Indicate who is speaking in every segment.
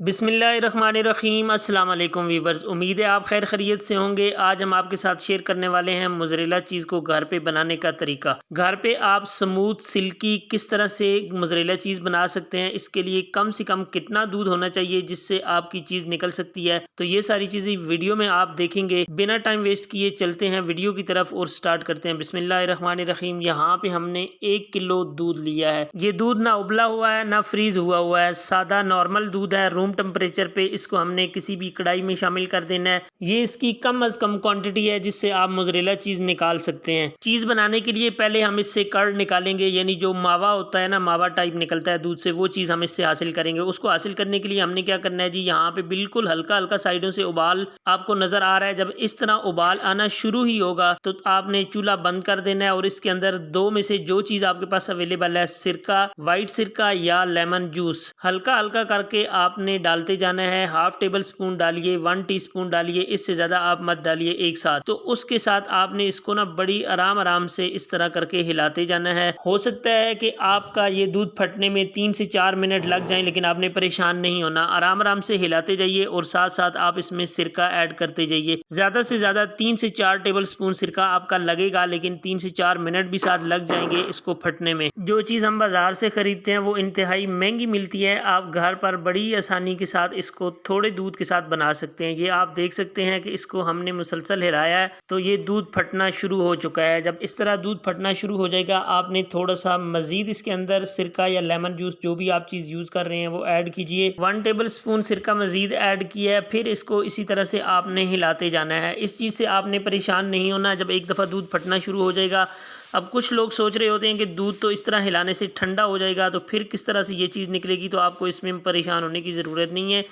Speaker 1: बिस्मिल्लाहिर्रहमानिर्रहीम। अस्सलाम वालेकुम वीवर्स, उम्मीद है आप खैर खैरियत से होंगे। आज हम आपके साथ शेयर करने वाले हैं मोज़रेला चीज़ को घर पे बनाने का तरीका। घर पे आप स्मूथ सिल्की किस तरह से मोज़रेला चीज़ बना सकते हैं। इसके लिए कम से कम कितना दूध होना चाहिए जिससे आपकी चीज़ निकल सकती है, तो ये सारी चीज़ें वीडियो में आप देखेंगे। बिना टाइम वेस्ट किए चलते हैं वीडियो की तरफ और स्टार्ट करते हैं। बिस्मिल्लाहिर्रहमानिर्रहीम। यहाँ पे हमने 1 किलो दूध लिया है। ये दूध ना उबला हुआ है ना फ्रीज हुआ है, सादा नॉर्मल दूध है। रूम टेम्परेचर पे इसको हमने किसी भी कढ़ाई में शामिल कर देना है। ये इसकी कम अज कम क्वांटिटी है जिससे आप मोज़रेला चीज़ निकाल सकते हैं। चीज़ बनाने के लिए पहले हम इससे कर्ड निकालेंगे, यानी जो मावा होता है ना, मावा टाइप निकलता है दूध से, वो चीज़ हम इससे हासिल करेंगे। उसको हासिल करने के लिए हमने क्या करना है जी, यहाँ पे बिल्कुल हल्का हल्का साइडों से उबाल आपको नजर आ रहा है। जब इस तरह उबाल आना शुरू ही होगा तो आपने चूल्हा बंद कर देना है और इसके अंदर दो में से जो चीज़ आपके पास अवेलेबल है, सिरका, वाइट सिरका या लेमन जूस, हल्का हल्का करके आपने डालते जाना है। हाफ टेबल स्पून डालिए, 1 टीस्पून डालिए, इससे ज़्यादा आप मत डालिए एक साथ। तो उसके साथ आपने इसको ना बड़ी आराम से इस तरह करके हिलाते जाना है। हो सकता है कि आपका ये दूध फटने में 3 से 4 मिनट लग जाए, लेकिन आपने परेशान नहीं होना। आराम से हिलाते जाइए और साथ साथ आप इसमें सिरका ऐड करते जाइए। ज़्यादा से ज़्यादा 3 से 4 टेबल स्पून सिरका आपका लगेगा, लेकिन 3 से 4 मिनट भी साथ लग जाएंगे इसको फटने में। जो चीज़ हम बाज़ार से ख़रीदते हैं वो इंतहाई महंगी मिलती है। आप घर पर बड़ी आसानी के साथ इसको थोड़े दूध के साथ बना सकते हैं। ये आप देख सकते हैं कि इसको हमने मुसलसल हिलाया है तो ये दूध फटना शुरू हो चुका है। जब इस तरह दूध फटना शुरू हो जाएगा, आपने थोड़ा सा मजीद इसके अंदर सिरका या लेमन जूस, जो भी आप चीज़ यूज़ कर रहे हैं, वो ऐड कीजिए। 1 टेबल स्पून सिरका मजीद ऐड किया है। फिर इसको इसी तरह से आपने हिलाते जाना है। इस चीज़ से आपने परेशान नहीं होना जब एक दफ़ा दूध फटना शुरू हो जाएगा। अब कुछ लोग सोच रहे होते हैं कि दूध तो इस तरह हिलाने से ठंडा हो जाएगा, तो फिर किस तरह से ये चीज़ निकलेगी। तो आपको इसमें परेशान होने की ज़रूरत नहीं है।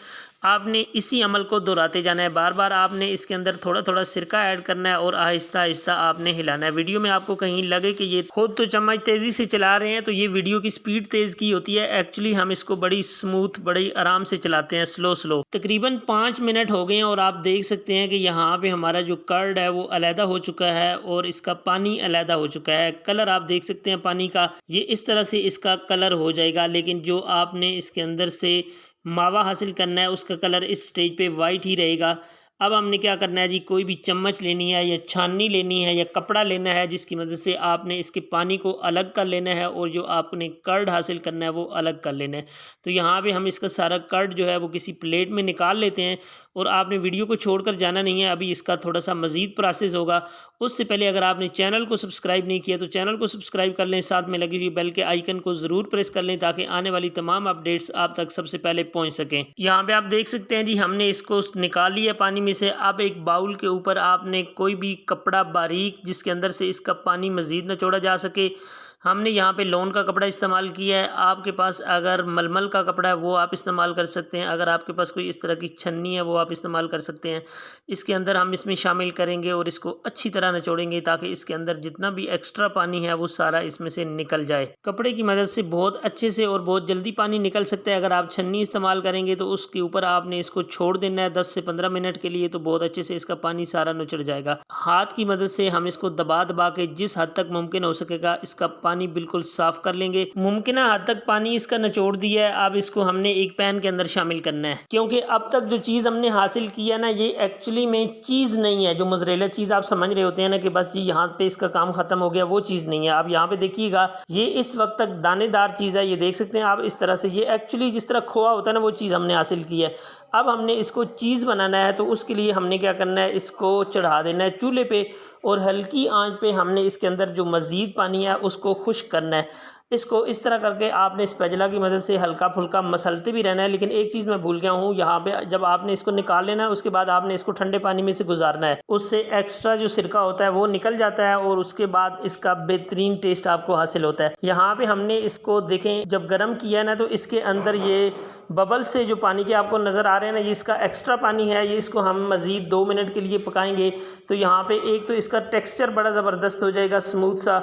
Speaker 1: आपने इसी अमल को दोहराते जाना है। बार बार आपने इसके अंदर थोड़ा थोड़ा सिरका ऐड करना है और आहिस्ता आहिस्ता आपने हिलाना है। वीडियो में आपको कहीं लगे कि ये खुद तो चम्मच तेज़ी से चला रहे हैं, तो ये वीडियो की स्पीड तेज़ की होती है। एक्चुअली हम इसको बड़ी स्मूथ, बड़ी आराम से चलाते हैं, स्लो। तकरीबन 5 मिनट हो गए हैं और आप देख सकते हैं कि यहाँ पे हमारा जो कर्ड है वो अलहदा हो चुका है और इसका पानी अलहदा हो चुका है। कलर आप देख सकते हैं पानी का, ये इस तरह से इसका कलर हो जाएगा। लेकिन जो आपने इसके अंदर से मावा हासिल करना है उसका कलर इस स्टेज पे वाइट ही रहेगा। अब हमने क्या करना है जी, कोई भी चम्मच लेनी है या छाननी लेनी है या कपड़ा लेना है जिसकी मदद से आपने इसके पानी को अलग कर लेना है और जो आपने कर्ड हासिल करना है वो अलग कर लेना है। तो यहाँ पे हम इसका सारा कर्ड जो है वो किसी प्लेट में निकाल लेते हैं और आपने वीडियो को छोड़कर जाना नहीं है। अभी इसका थोड़ा सा मज़ीद प्रोसेस होगा। उससे पहले अगर आपने चैनल को सब्सक्राइब नहीं किया तो चैनल को सब्सक्राइब कर लें, साथ में लगी हुई बेल के आइकन को ज़रूर प्रेस कर लें ताकि आने वाली तमाम अपडेट्स आप तक सबसे पहले पहुंच सकें। यहाँ पे आप देख सकते हैं जी, हमने इसको निकाल लिया पानी में से। अब एक बाउल के ऊपर आपने कोई भी कपड़ा बारीक जिसके अंदर से इसका पानी मज़ीद निचोड़ा जा सके, हमने यहाँ पे लोन का कपड़ा इस्तेमाल किया है। आपके पास अगर मलमल का कपड़ा है वो आप इस्तेमाल कर सकते हैं। अगर आपके पास कोई इस तरह की छन्नी है वो आप इस्तेमाल कर सकते हैं। इसके अंदर हम इसमें शामिल करेंगे और इसको अच्छी तरह निचोड़ेंगे ताकि इसके अंदर जितना भी एक्स्ट्रा पानी है वो सारा इसमें से निकल जाए। कपड़े की मदद से बहुत अच्छे से और बहुत जल्दी पानी निकल सकता है। अगर आप छन्नी इस्तेमाल करेंगे तो उसके ऊपर आपने इसको छोड़ देना है 10 से 15 मिनट के लिए, तो बहुत अच्छे से इसका पानी सारा नुचड़ जाएगा। हाथ की मदद से हम इसको दबा दबा के जिस हद तक मुमकिन हो सकेगा इसका पानी बिल्कुल साफ कर लेंगे। मुमकिन हद तक पानी इसका निचोड़ दिया है। अब इसको हमने एक पैन के अंदर शामिल करना है, क्योंकि अब तक जो चीज़ हमने हासिल किया ना, ये एक्चुअली में चीज़ नहीं है। जो मोज़रेला चीज़ आप समझ रहे होते हैं ना कि बस ये यहाँ पे इसका काम खत्म हो गया, वो चीज़ नहीं है। आप यहाँ पे देखिएगा, ये इस वक्त तक दानेदार चीज़ है। ये देख सकते हैं आप इस तरह से, ये एक्चुअली जिस तरह खोआ होता है ना, वो चीज़ हमने हासिल की है। अब हमने इसको चीज़ बनाना है तो उसके लिए हमने क्या करना है, इसको चढ़ा देना है चूल्हे पे और हल्की आंच पे हमने इसके अंदर जो मज़ीद पानी है उसको खुश्क करना है। इसको इस तरह करके आपने स्पैचुला की मदद से हल्का फुल्का मसलते भी रहना है। लेकिन एक चीज़ मैं भूल गया हूँ, यहाँ पे जब आपने इसको निकाल लेना है उसके बाद आपने इसको ठंडे पानी में से गुजारना है। उससे एक्स्ट्रा जो सिरका होता है वो निकल जाता है और उसके बाद इसका बेहतरीन टेस्ट आपको हासिल होता है। यहाँ पे हमने इसको देखें, जब गर्म किया है ना तो इसके अंदर ये बबल से जो पानी के आपको नज़र आ रहे हैं ना, ये इसका एक्स्ट्रा पानी है। ये इसको हम मज़ीद 2 मिनट के लिए पकाएंगे। तो यहाँ पे एक तो इसका टेक्सचर बड़ा ज़बरदस्त हो जाएगा, स्मूथ सा।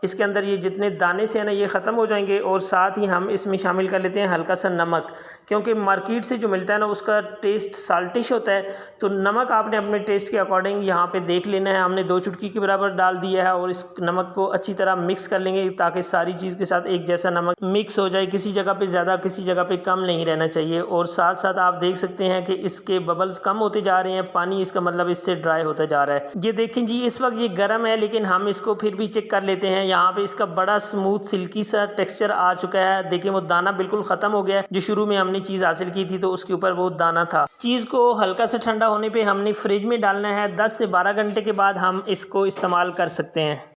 Speaker 1: इसके अंदर ये जितने दाने से है ना ये ख़त्म हो जाएंगे। और साथ ही हम इसमें शामिल कर लेते हैं हल्का सा नमक, क्योंकि मार्केट से जो मिलता है ना उसका टेस्ट साल्टिश होता है। तो नमक आपने अपने टेस्ट के अकॉर्डिंग यहाँ पे देख लेना है। हमने 2 चुटकी के बराबर डाल दिया है और इस नमक को अच्छी तरह मिक्स कर लेंगे ताकि सारी चीज़ के साथ एक जैसा नमक मिक्स हो जाए, किसी जगह पे ज़्यादा किसी जगह पे कम नहीं रहना चाहिए। और साथ साथ आप देख सकते हैं कि इसके बबल्स कम होते जा रहे हैं, पानी इसका मतलब इससे ड्राई होता जा रहा है। ये देखें जी, इस वक्त ये गर्म है लेकिन हम इसको फिर भी चेक कर लेते हैं। यहाँ पे इसका बड़ा स्मूथ सिल्की सा टेक्सचर आ चुका है। देखिए वो दाना बिल्कुल ख़त्म हो गया है। जो शुरू में हमने चीज़ हासिल की थी तो उसके ऊपर वो दाना था। चीज़ को हल्का सा ठंडा होने पे हमने फ्रिज में डालना है। 10 से 12 घंटे के बाद हम इसको इस्तेमाल कर सकते हैं।